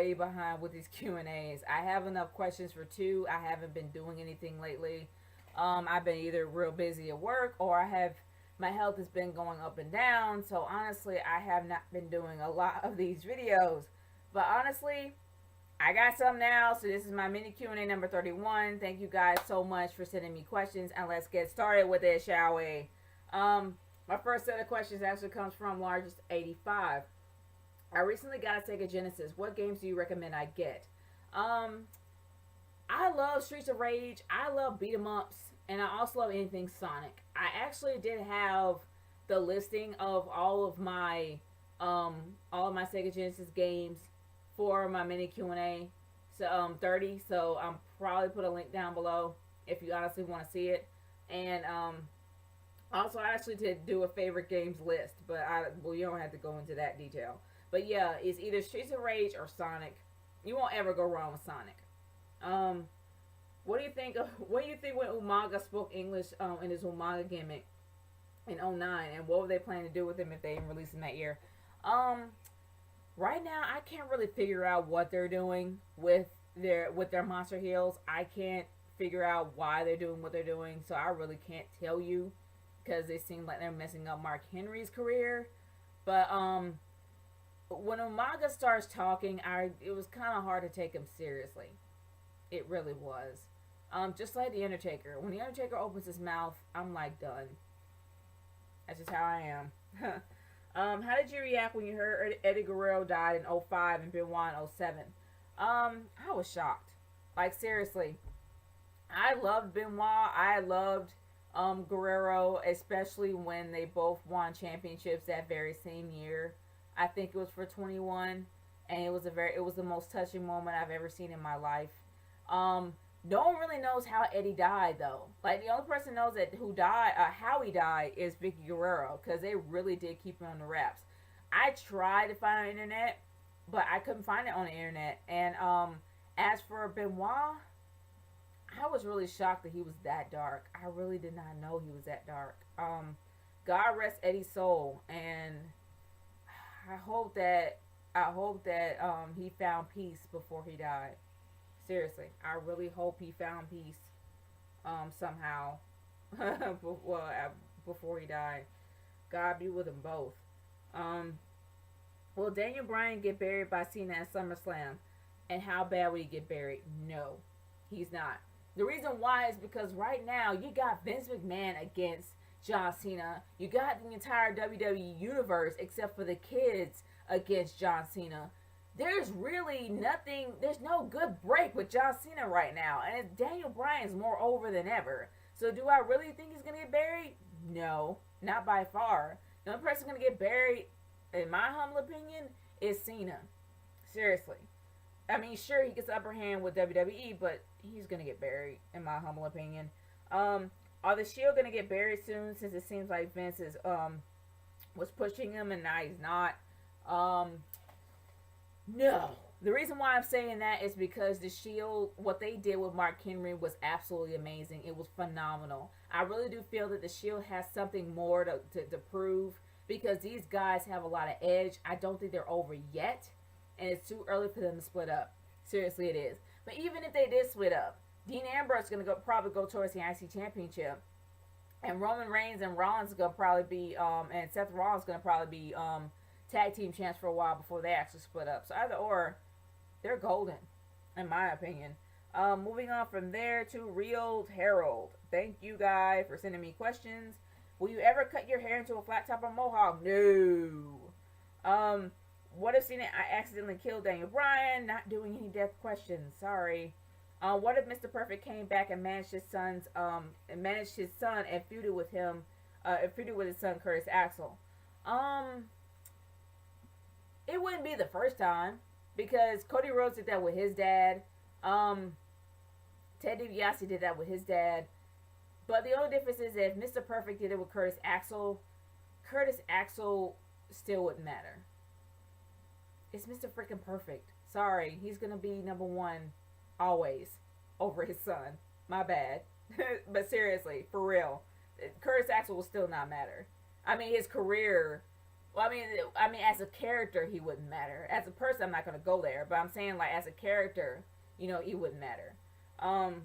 way behind with these Q&As. I have enough questions for two. I haven't been doing anything lately. I've been either real busy at work or I have my health has been going up and down. So honestly, I have not been doing a lot of these videos. But honestly, I got some now. So this is my mini Q&A number 31. Thank you guys so much for sending me questions, and let's get started with it, shall we? My first set of questions actually comes from Largest 85. I recently got a Sega Genesis. What games do you recommend I get? I love Streets of Rage. I love beat 'em ups, and I also love anything Sonic. I actually did have the listing of all of my Sega Genesis games for my mini Q&A. So 30. So I'm probably put a link down below if you honestly want to see it. And also I actually did do a favorite games list, but you don't have to go into that detail. But yeah, it's either Streets of Rage or Sonic. You won't ever go wrong with Sonic. What do you think when Umaga spoke English in his Umaga gimmick in '09, and what were they planning to do with him if they didn't release him that year? Right now I can't really figure out what they're doing with their monster heels. I can't figure out why they're doing what they're doing, so I really can't tell you because they seem like they're messing up Mark Henry's career. But when Umaga starts talking, it was kind of hard to take him seriously. It really was. Just like The Undertaker. When The Undertaker opens his mouth, I'm like done. That's just how I am. How did you react when you heard Eddie Guerrero died in '05 and Benoit in '07? I was shocked. Like, seriously. I loved Benoit. I loved Guerrero, especially when they both won championships that very same year. I think it was for 21, and it was the most touching moment I've ever seen in my life. No one really knows how Eddie died, though. Like, the only person knows how he died is Vicky Guerrero, because they really did keep it on the wraps. I tried to find it on the internet, but I couldn't find it on the internet. And as for Benoit, I was really shocked that he was that dark. I really did not know he was that dark. God rest Eddie's soul, and I hope that he found peace before he died. Seriously, I really hope he found peace somehow before he died. God be with them both. Will Daniel Bryan get buried by Cena at SummerSlam? And how bad will he get buried? No, he's not. The reason why is because right now you got Vince McMahon against John Cena. You got the entire WWE universe except for the kids against John Cena. There's really nothing, there's no good break with John Cena right now. And Daniel Bryan's more over than ever. So do I really think he's going to get buried? No, not by far. The only person going to get buried, in my humble opinion, is Cena. Seriously. I mean, sure, he gets the upper hand with WWE, but he's going to get buried, in my humble opinion. Are the Shield going to get buried soon, since it seems like Vince was pushing him and now he's not? No. The reason why I'm saying that is because the Shield, what they did with Mark Henry was absolutely amazing. It was phenomenal. I really do feel that the Shield has something more to prove, because these guys have a lot of edge. I don't think they're over yet, and it's too early for them to split up. Seriously, it is. But even if they did split up, Dean Ambrose is going to probably go towards the IC Championship, and Roman Reigns and Rollins is going to probably be, and Seth Rollins is going to probably be tag team champs for a while before they actually split up. So either or, they're golden, in my opinion. Moving on from there to Real Harold. Thank you, guys, for sending me questions. Will you ever cut your hair into a flat top or mohawk? No. What if I accidentally killed Daniel Bryan? Not doing any death questions. Sorry. What if Mr. Perfect came back and managed his son and feuded with him, feuded with his son Curtis Axel? It wouldn't be the first time, because Cody Rhodes did that with his dad. Ted DiBiase did that with his dad. But the only difference is if Mr. Perfect did it with Curtis Axel still wouldn't matter. It's Mr. Freaking Perfect. Sorry, he's gonna be number one always over his son. My bad. But seriously, for real, Curtis Axel will still not matter. I mean, his career Well, I mean, as a character, he wouldn't matter. As a person, I'm not gonna go there. But I'm saying, like, as a character, he wouldn't matter. Um,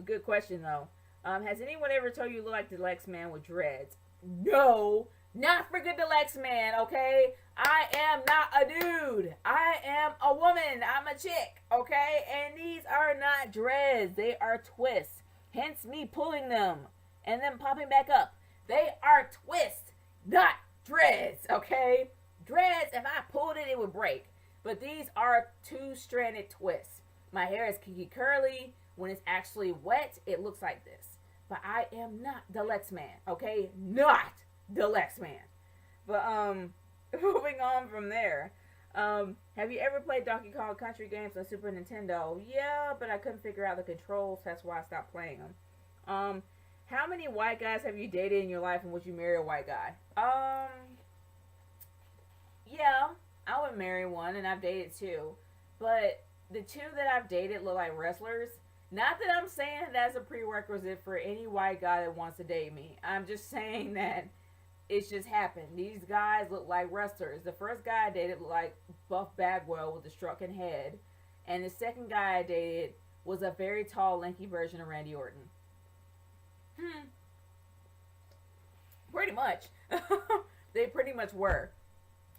Good question though. Has anyone ever told you look like the Lex Man with dreads? No, not freaking the Lex Man. Okay, I am not a dude. I am a woman. I'm a chick. Okay, and these are not dreads. They are twists. Hence me pulling them and then popping back up. They are twists, not dreads. Okay, dreads. If I pulled it, it would break. But these are two-stranded twists. My hair is kiki curly. When it's actually wet, it looks like this. But I am not the Lex Man, okay? Not the Lex Man. But moving on from there. Have you ever played Donkey Kong Country games on Super Nintendo? Yeah, but I couldn't figure out the controls. That's why I stopped playing them. How many white guys have you dated in your life, and would you marry a white guy? Yeah, I would marry one, and I've dated two. But the two that I've dated look like wrestlers. Not that I'm saying that's a prerequisite for any white guy that wants to date me. I'm just saying that it's just happened. These guys look like wrestlers. The first guy I dated looked like Buff Bagwell with a shrunken head. And the second guy I dated was a very tall, lanky version of Randy Orton. Pretty much. They pretty much were.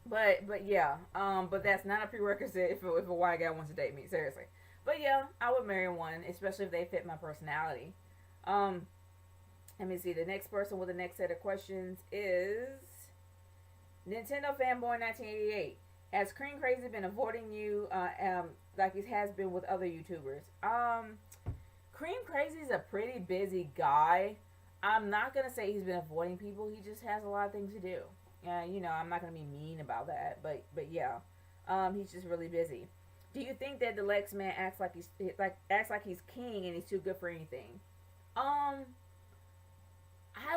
But yeah. But that's not a prerequisite if a white guy wants to date me. Seriously. But yeah, I would marry one, especially if they fit my personality. Let me see. The next person with the next set of questions is Nintendo Fanboy 1988. Has Cream Crazy been avoiding you like it has been with other YouTubers? Cream Crazy is a pretty busy guy. I'm not gonna say he's been avoiding people. He just has a lot of things to do. I'm not gonna be mean about that. But yeah, he's just really busy. Do you think that the Lex Man acts like he's king and he's too good for anything? I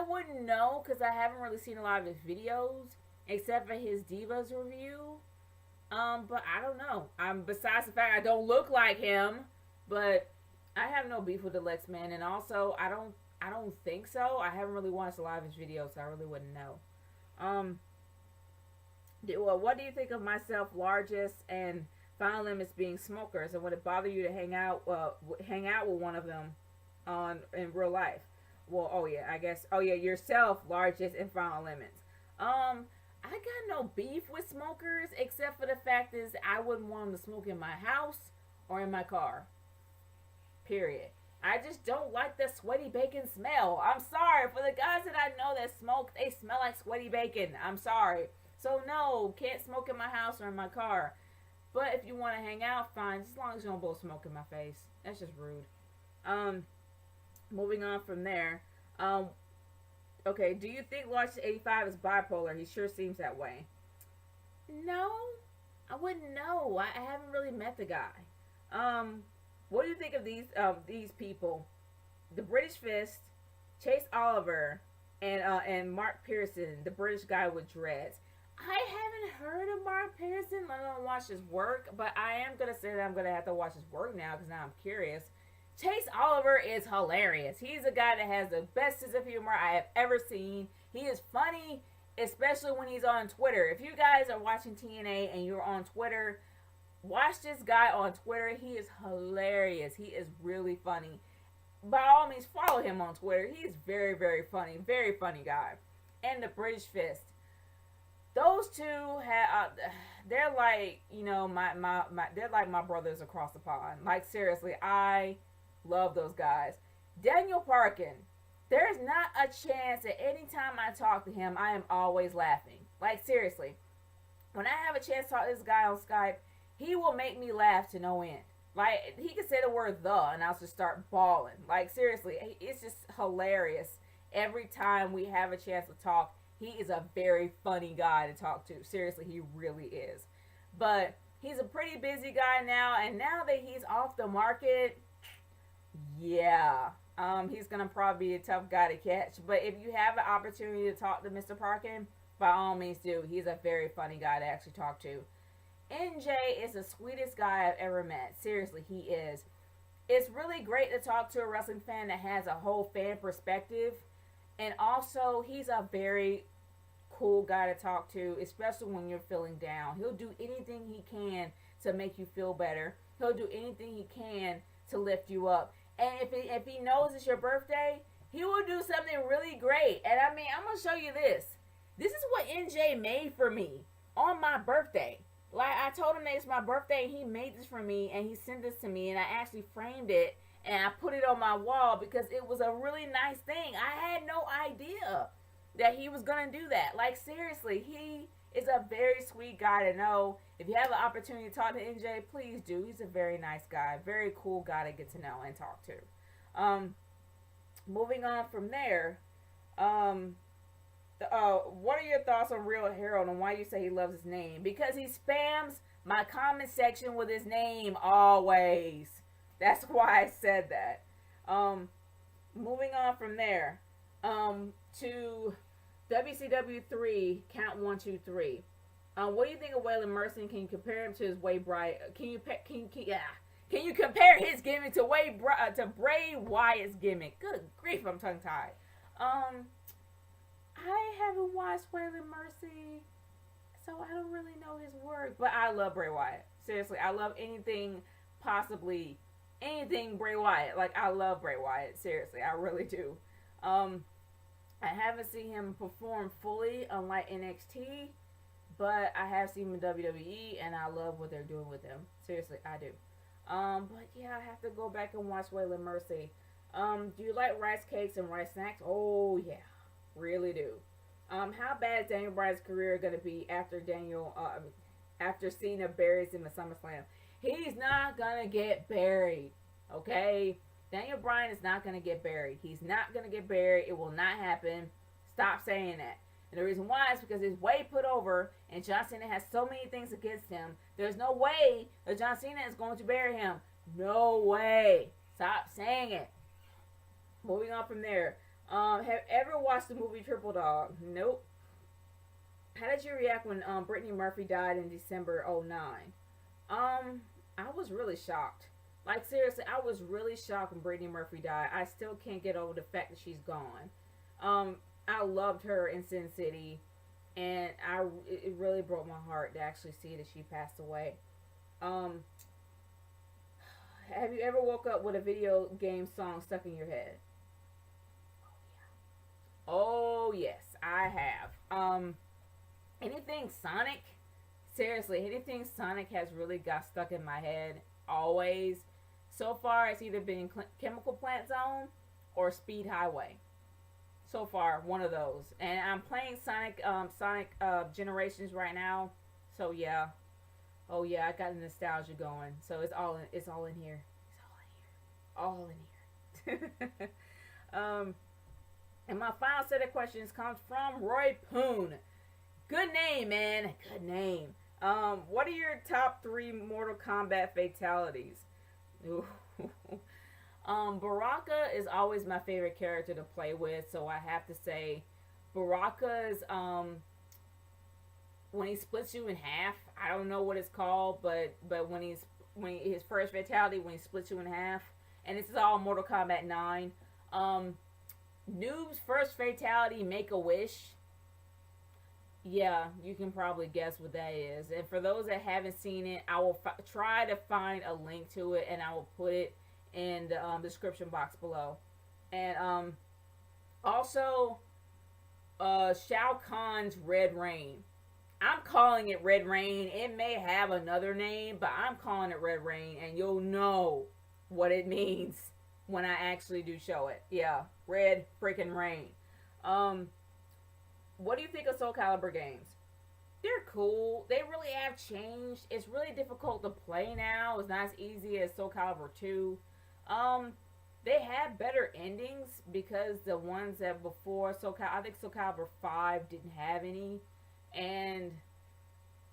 wouldn't know because I haven't really seen a lot of his videos except for his Divas review. But I don't know. Besides the fact I don't look like him, but I have no beef with the Lex Man, and also I don't think so. I haven't really watched a lot of his videos, so I really wouldn't know. What do you think of myself, largest, and Final Limits being smokers, and would it bother you to hang out with one of them in real life? Well, yourself, largest, and Final Limits. I got no beef with smokers except for the fact is I wouldn't want them to smoke in my house or in my car. Period. I just don't like the sweaty bacon smell. I'm sorry for the guys that I know that smoke. They smell like sweaty bacon. I'm sorry. So no, can't smoke in my house or in my car. But if you want to hang out, fine. Just as long as you don't blow smoke in my face. That's just rude. Moving on from there. Okay, do you think Large 85 is bipolar? He sure seems that way. No, I wouldn't know. I haven't really met the guy. What do you think of these people? The British Fist, Chase Oliver, and Mark Pearson, the British guy with dreads. I haven't heard of Mark Pearson. I don't watch his work, but I am gonna say that I'm gonna have to watch his work now because now I'm curious. Chase Oliver is hilarious. He's a guy that has the best sense of humor I have ever seen. He is funny, especially when he's on Twitter. If you guys are watching TNA and you're on Twitter, watch this guy on Twitter. He is hilarious. He is really funny. By all means, follow him on Twitter. He is very, very funny. Very funny guy. And the British Fist. Those two they're like, they're like my brothers across the pond. Like, seriously, I love those guys. Daniel Parkin, there's not a chance that anytime I talk to him, I am always laughing. Like, seriously. When I have a chance to talk to this guy on Skype, he will make me laugh to no end. Like, he can say the word the, and I'll just start bawling. Like, seriously, it's just hilarious. Every time we have a chance to talk, he is a very funny guy to talk to. Seriously, he really is. But he's a pretty busy guy now, and now that he's off the market, yeah, he's going to probably be a tough guy to catch. But if you have an opportunity to talk to Mr. Parkin, by all means do. He's a very funny guy to actually talk to. NJ is the sweetest guy I've ever met. Seriously, he is. It's really great to talk to a wrestling fan that has a whole fan perspective. And also, he's a very cool guy to talk to, especially when you're feeling down. He'll do anything he can to make you feel better. He'll do anything he can to lift you up. And if he knows it's your birthday, he will do something really great. And I mean, I'm going to show you this. This is what NJ made for me on my birthday. Like, I told him that it's my birthday, and he made this for me, and he sent this to me, and I actually framed it, and I put it on my wall because it was a really nice thing. I had no idea that he was going to do that. Like, seriously, he is a very sweet guy to know. If you have an opportunity to talk to NJ, please do. He's a very nice guy, very cool guy to get to know and talk to. Moving on from there, what are your thoughts on Real Harold and why you say he loves his name? Because he spams my comment section with his name always. That's why I said that. Moving on from there, to WCW 3, count 1, 2, 3. What do you think of Waylon Mercy? Can you compare him to his Bray? Can you compare his gimmick to Bray Wyatt's gimmick? Good grief, I'm tongue tied. I haven't watched Waylon Mercy, so I don't really know his work. But I love Bray Wyatt. Seriously, I love anything Bray Wyatt. Like, I love Bray Wyatt. Seriously, I really do. I haven't seen him perform fully, unlike NXT, but I have seen him in WWE, and I love what they're doing with him. Seriously, I do. But yeah, I have to go back and watch Waylon Mercy. Do you like rice cakes and rice snacks? Oh yeah, really do. How bad is Daniel Bryan's career going to be after Cena buries him at SummerSlam? He's not going to get buried, okay? Daniel Bryan is not going to get buried. He's not going to get buried. It will not happen. Stop saying that. And the reason why is because he's way put over, and John Cena has so many things against him. There's no way that John Cena is going to bury him. No way. Stop saying it. Moving on from there. Have ever watched the movie Triple Dog? Nope. How did you react when Brittany Murphy died in December 2009? I was really shocked. Like, seriously, I was really shocked when Brittany Murphy died. I still can't get over the fact that she's gone. I loved her in Sin City, and it really broke my heart to actually see that she passed away. Have you ever woke up with a video game song stuck in your head? Oh yes, I have. Anything Sonic, seriously, anything Sonic has really got stuck in my head always. So far, it's either been Chemical Plant Zone or Speed Highway. So far, one of those. And I'm playing Sonic Generations right now. So yeah. Oh yeah, I got the nostalgia going. So it's all in here. It's all in here. All in here. And my final set of questions comes from Roy Poon. Good name, man. Good name. What are your top 3 Mortal Kombat fatalities? Baraka is always my favorite character to play with, so I have to say Baraka's when he splits you in half. I don't know what it's called, but when his first fatality, when he splits you in half, and this is all Mortal Kombat 9. Noob's first fatality, Make a Wish. Yeah, you can probably guess what that is. And for those that haven't seen it, I will try to find a link to it, and I will put it in the description box below. And also Shao Kahn's Red Rain. I'm calling it Red Rain. It may have another name, but I'm calling it Red Rain, and you'll know what it means when I actually do show it. Yeah, Red freaking Rain. What do you think of Soul Calibur games? They're cool. They really have changed. It's really difficult to play now. It's not as easy as Soul Calibur 2. They have better endings because the ones that before I think Soul Calibur 5 didn't have any. And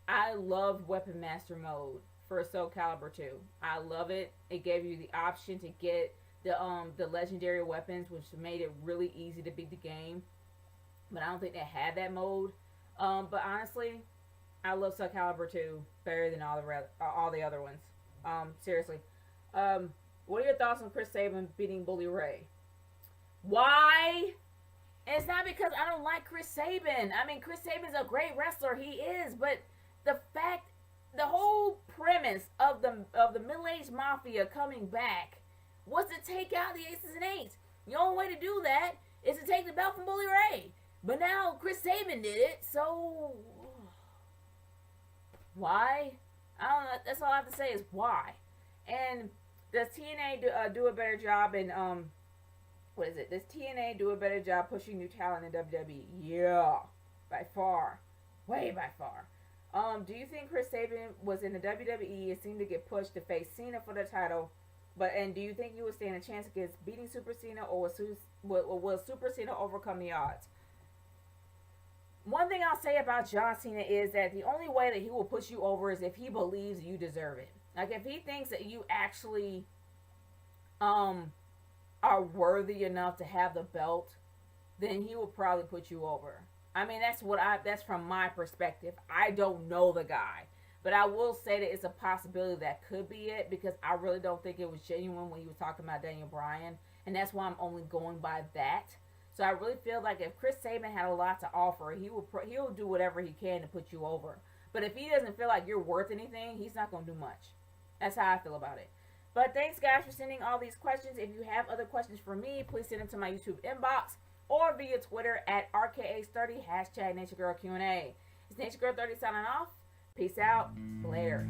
I loved Weapon Master mode for Soul Calibur 2. I love it. It gave you the option to get the legendary weapons, which made it really easy to beat the game. But I don't think they had that mode. But honestly, I love Soul Calibur 2 better than all the other ones. Seriously. What are your thoughts on Chris Sabin beating Bully Ray? Why And it's not because I don't like Chris Sabin. I mean, Chris Sabin's a great wrestler. He is. But the whole premise of the middle-aged mafia coming back was to take out the Aces and Eights. The only way to do that is to take the belt from Bully Ray. But now Chris Sabin did it, so why? I don't know. That's all I have to say is why. And does TNA do a better job in what is it? Does TNA do a better job pushing new talent in WWE? Yeah, by far, way by far. Do you think Chris Sabin was in the WWE and seemed to get pushed to face Cena for the title? And do you think he would stand a chance against beating Super Cena, or will Super Cena overcome the odds? One thing I'll say about John Cena is that the only way that he will push you over is if he believes you deserve it. Like, if he thinks that you actually are worthy enough to have the belt, then he will probably put you over. I mean, that's from my perspective. I don't know the guy, but I will say that it's a possibility that could be it, because I really don't think it was genuine when he was talking about Daniel Bryan, and that's why I'm only going by that. So I really feel like if Chris Sabin had a lot to offer, he'll do whatever he can to put you over. But if he doesn't feel like you're worth anything, he's not going to do much. That's how I feel about it. But thanks, guys, for sending all these questions. If you have other questions for me, please send them to my YouTube inbox or via Twitter at RKA30, hashtag NatureGirlQ&A. It's NatureGirl30 signing off. Peace out. Later.